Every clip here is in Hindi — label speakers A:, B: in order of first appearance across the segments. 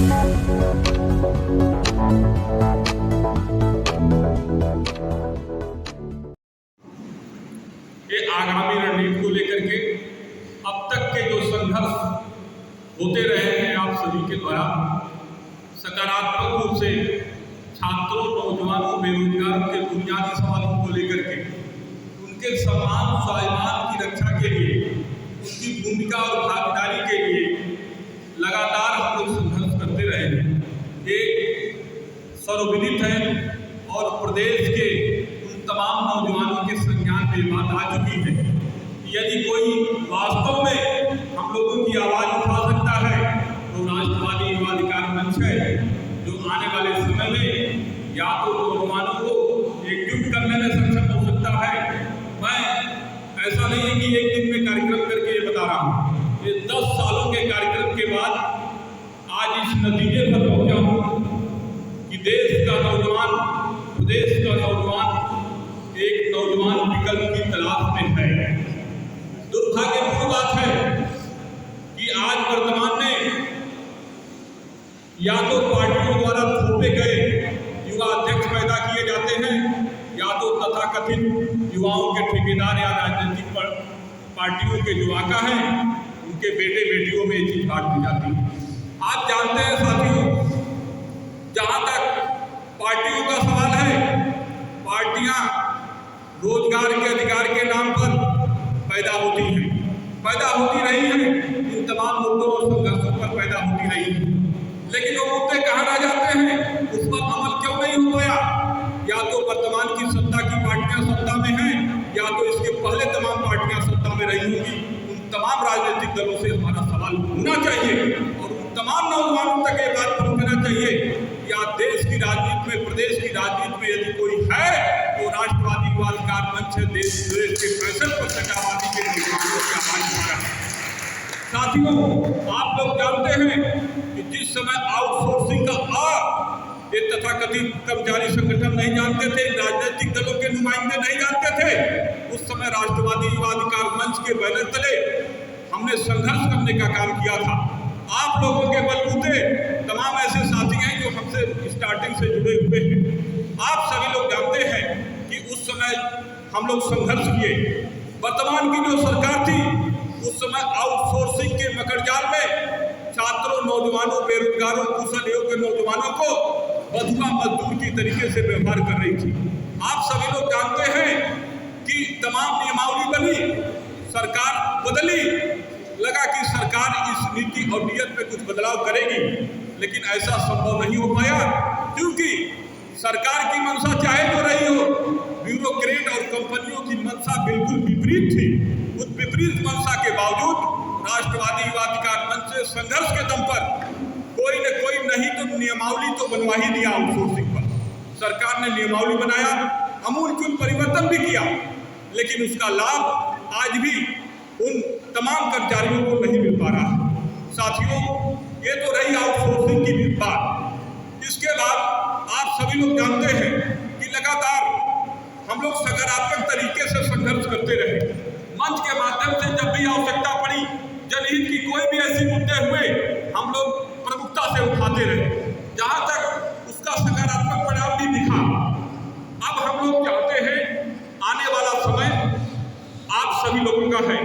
A: ये आगामी रणनीति को लेकर के अब तक के जो संघर्ष होते रहे हैं आप सभी के द्वारा सकारात्मक रूप से छात्रों, नौजवानों, बेरोजगारों के बुनियादी सवालों को लेकर के उनके सम्मान स्वाभिमान की रक्षा के लिए, उनकी भूमिका और भागीदारी के लिए लगातार हम लोग संघर्ष करते रहे हैं। ये सर्वविदित है और प्रदेश के उन तमाम नौजवानों के संज्ञान में बात आ चुकी है। यदि कोई वास्तव में हम लोगों की आवाज़ उठा सकता है तो राष्ट्रवादी युवा अधिकार मंच है, जो आने वाले समय में या तो नौजवानों को एकजुट करने में सक्षम हो सकता है। मैं ऐसा नहीं है कि एक दिन में कार्यक्रम करके ये बता रहा हूँ, ये 10 सालों के कार्यक्रम के बाद आज इस नतीजे पर पहुँचा हूँ कि देश का नौजवान, प्रदेश का नौजवान एक नौजवान विकल्प की तलाश में है। दुर्भाग्यपूर्ण बात है कि आज वर्तमान में या तो पार्टियों द्वारा थोपे गए युवा अध्यक्ष पैदा किए जाते हैं या तो तथाकथित युवाओं के ठेकेदार या राजनीतिक पार्टियों के जो आका हैं उनके बेटे बेटियों में ये चीज बांट दी जाती है। आप जानते हैं साथियों, जहाँ तक पार्टियों का सवाल है, पार्टियां रोजगार के अधिकार के नाम पर पैदा होती रही हैं, इन तमाम मुद्दों और संघर्षों पर पैदा होती रही है। लेकिन वो मुद्दे कहाँ रह जाते हैं, उस पर अमल क्यों नहीं हो पाया? या तो वर्तमान की सत्ता की पार्टियां सत्ता में हैं या तो इसके पहले तमाम पार्टियां सत्ता में रही होंगी। उन तमाम राजनीतिक दलों से हमारा सवाल होना चाहिए और उन तमाम नौजवानों तक ये बात पहुंचना चाहिए या देश की राजनीति में, प्रदेश की राजनीति में यदि कोई है तो राष्ट्रवादी युवा अधिकार मंच है। देश के 65% आबादी के नौजवानों की आवाज उठा है। साथियों, आप लोग जानते हैं कि जिस समय आउटसोर्सिंग का ये तथाकथित कर्मचारी संगठन नहीं जानते थे, राजनीतिक दलों के नुमाइंदे नहीं जानते थे, उस समय राष्ट्रवादी युवा अधिकार मंच के बैनर तले हमने संघर्ष करने का काम किया था। आप लोगों के बलबूते तमाम ऐसे साथी हैं जो हमसे स्टार्टिंग से जुड़े हुए हैं। आप सभी लोग जानते हैं कि उस समय हम लोग संघर्ष किए। वर्तमान की जो सरकार थी उस समय आउटसोर्सिंग के मकड़जाल में छात्रों, नौजवानों, बेरोजगारों, कुशल योग्य नौजवानों को बंधुआ मजदूर की तरीके से व्यवहार कर रही थी। आप सभी लोग जानते हैं कि तमाम नियमावली बनी, सरकार बदली, लगा कि सरकार इस नीति और नियत में कुछ बदलाव करेगी, लेकिन ऐसा संभव नहीं हो पाया क्योंकि सरकार की मंशा चाहे तो रही हो, ब्यूरोक्रेट और कंपनियों की मंशा बिल्कुल विपरीत थी। उस विपरीत मंशा के बावजूद राष्ट्रवादी युवा अधिकार मंच से संघर्ष के दम पर कोई न कोई नहीं तो नियमावली तो बनवा ही दिया। आउटसोर्सिंग पर सरकार ने नियमावली बनाया, आमूलचूल परिवर्तन भी किया, लेकिन उसका लाभ आज भी उन तमाम कर्मचारियों को नहीं मिल पा रहा है। साथियों, ये तो रही आउटसोर्सिंग की बात। इसके बाद आप सभी लोग जानते हैं कि लगातार हम लोग सकारात्मक तरीके से संघर्ष करते रहे। मंच के माध्यम से जब भी आवश्यकता पड़ी, जनहित की कोई भी ऐसी मुद्दे हुए, हम लोग प्रमुखता से उठाते रहे, जहां तक उसका सकारात्मक परिणाम भी दिखा। अब हम लोग चाहते हैं आने वाला समय आप सभी लोगों का है।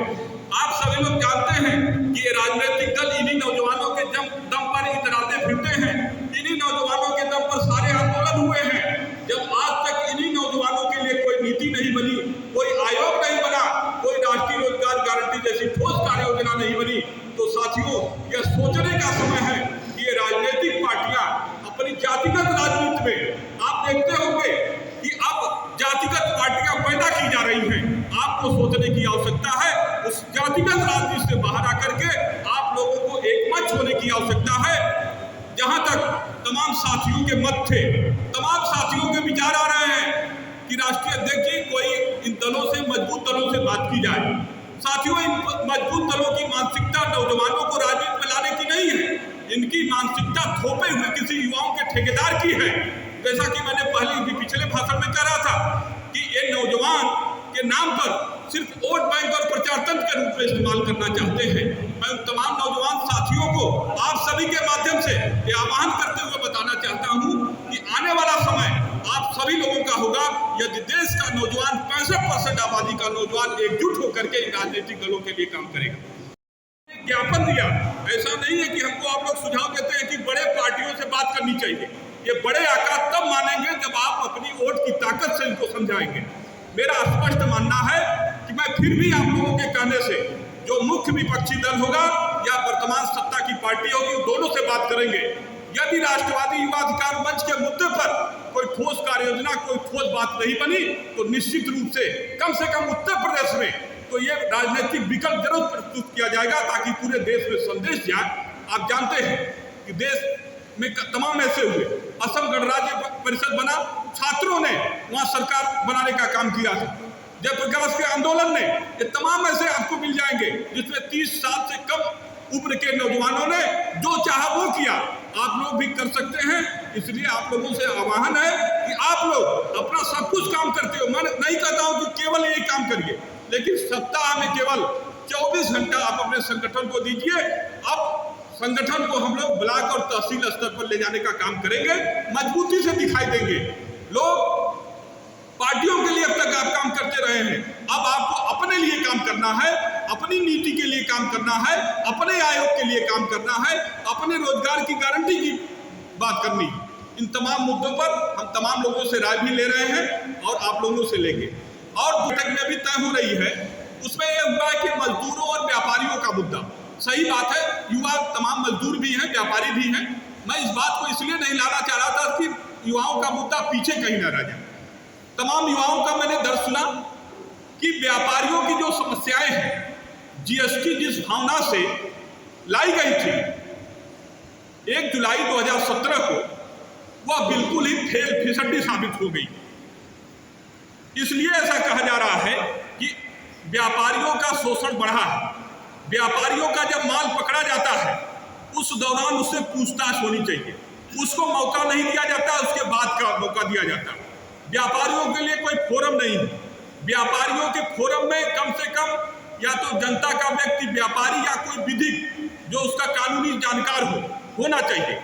A: आप सभी लोग जानते हैं कि ये राजनीतिक दल इन्हीं नौजवानों के दम पर इतराते फिरते हैं, इन्हीं नौजवानों के दम पर सारे आंदोलन हुए हैं। जब आज तक इन्हीं नौजवानों के लिए कोई नीति नहीं बनी, कोई आयोग नहीं बना, कोई राष्ट्रीय रोजगार गारंटी जैसी ठोस कार्य योजना नहीं बनी, तो साथियों यह सोचने का समय है कि ये राजनीतिक पार्टियां अपनी जातिगत राजनीति में, आप देखते होंगे कि अब जातिगत पार्टियां पैदा की जा रही हैं। आपको सोचने की आवश्यकता है, उस जातिगत राजनीति से बाहर आकर के आप लोगों को एक मंच होने की आवश्यकता है। जहां तक तमाम साथियों के मत थे, तमाम साथियों के विचार आ रहे हैं कि राष्ट्रीय अध्यक्ष जी कोई इन दलों से, मजबूत दलों से बात की जाए। साथियों, इन मजबूत दलों की मानसिकता नौजवानों को राजनीति में लाने की नहीं है, इनकी मानसिकता थोपे हुए किसी युवाओं के ठेकेदार की है। जैसा कि मैंने पिछले भाषण में कह रहा था कि ये नौजवान के नाम पर सिर्फ वोट बैंक और प्रचार तंत्र के रूप में इस्तेमाल करना चाहते हैं। मैं उन तमाम नौजवान साथियों को आप सभी के माध्यम से ये आवाज राष्ट्रवादी का नौजवान एकजुट होकर के इन राजनीतिक दलों के लिए काम करेगा। ज्ञापन दिया, ऐसा नहीं है कि हमको आप लोग सुझाव देते हैं कि बड़े पार्टियों से बात करनी चाहिए। ये बड़े आकाश तब मानेंगे जब आप अपनी वोट की ताकत से इनको समझाएंगे। मेरा स्पष्ट मानना है कि मैं फिर भी आप लोगों के कहने से जो मुख्य विपक्षी दल होगा या वर्तमान सत्ता की पार्टी होगी, दोनों से बात करेंगे। यदि राष्ट्रवादी युवा अधिकार मंच के मुद्दे पर कोई ठोस कार्य योजना, कोई ठोस बात नहीं बनी, तो निश्चित रूप से कम उत्तर प्रदेश में तो ये राजनीतिक विकल्प जरूर प्रस्तुत किया जाएगा, ताकि पूरे देश में संदेश जाए। आप जानते हैं कि देश में तमाम ऐसे हुए, असम गणराज्य परिषद बना, छात्रों ने वहां सरकार बनाने का काम किया है। जयप्रकाश के आंदोलन ने, ये तमाम ऐसे आपको मिल जाएंगे जिसमें 30 साल से कम उम्र के नौजवानों ने जो चाहा वो किया। आप लोग भी कर सकते हैं। इसलिए आप लोगों से आह्वान है कि आप लोग अपना सब कुछ काम करते हो। मैं नहीं कहता हूं कि केवल यही काम करिए, लेकिन सप्ताह में केवल 24 घंटा आप अपने संगठन को दीजिए। अब संगठन को हम लोग ब्लॉक और तहसील स्तर पर ले जाने का काम करेंगे, मजबूती से दिखाई देंगे। लोग पार्टियों के लिए अब तक आप काम करते रहे हैं, अब आपको अपने लिए काम करना है, अपनी नीति के लिए काम करना है, अपने आयोग के लिए काम करना है, अपने रोजगार की गारंटी की बात करनी है। इन तमाम मुद्दों पर हम तमाम लोगों से राय भी ले रहे हैं और आप लोगों से लेंगे। और बैठक में भी तय हो रही है, उसमें यह हुआ है कि मजदूरों और व्यापारियों का मुद्दा। सही बात है, युवा तमाम मजदूर भी हैं, व्यापारी भी हैं। मैं इस बात को इसलिए नहीं लाना चाह रहा था कि युवाओं का मुद्दा पीछे कहीं न रह जाए। तमाम युवाओं का मैंने दर्द सुना कि व्यापारियों की जो समस्याएं हैं, जीएसटी जिस भावना से लाई गई थी 1 जुलाई 2017 को, वह बिल्कुल ही फेल फिसड्डी साबित हो गई। इसलिए ऐसा कहा जा रहा है कि व्यापारियों का शोषण बढ़ा है। व्यापारियों का जब माल पकड़ा जाता है, उस दौरान उससे पूछताछ होनी चाहिए, उसको मौका नहीं दिया जाता, उसके बाद का मौका दिया जाता। व्यापारियों के लिए कोई फोरम नहीं है। व्यापारियों के फोरम में कम से कम या तो जनता का व्यक्ति व्यापारी या कोई विधिक जो उसका कानूनी जानकार होना चाहिए।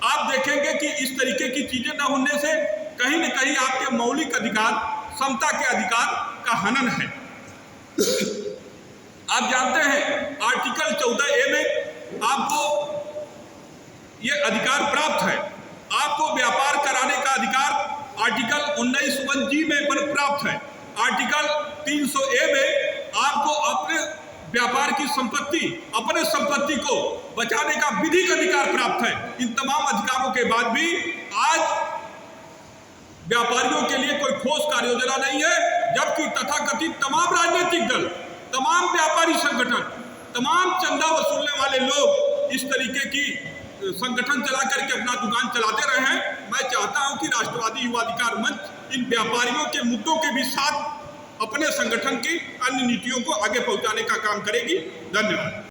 A: आप देखेंगे कि इस तरीके की चीजें न होने से कहीं न कहीं आपके मौलिक अधिकार, समता के अधिकार का हनन है। आप जानते हैं आर्टिकल 14A में आपको ये अधिकार प्राप्त है। आपको व्यापार कराने का अधिकार आर्टिकल 19(1)G में प्राप्त है। आर्टिकल 300A में आपको अपने व्यापार की संपत्ति, अपने संपत्ति को बचाने का विधिक अधिकार प्राप्त है। इन तमाम अधिकारों के बाद भी आज व्यापारियों के लिए कोई ठोस कार्य योजना नहीं है, जबकि तथाकथित तमाम राजनीतिक दल, तमाम व्यापारी संगठन, तमाम चंदा वसूलने वाले लोग इस तरीके की संगठन चला करके अपना दुकान चलाते रहे हैं। मैं चाहता हूं कि राष्ट्रवादी युवा अधिकार मंच इन व्यापारियों के मुद्दों के भी साथ अपने संगठन की अन्य नीतियों को आगे पहुंचाने का काम करेगी। धन्यवाद।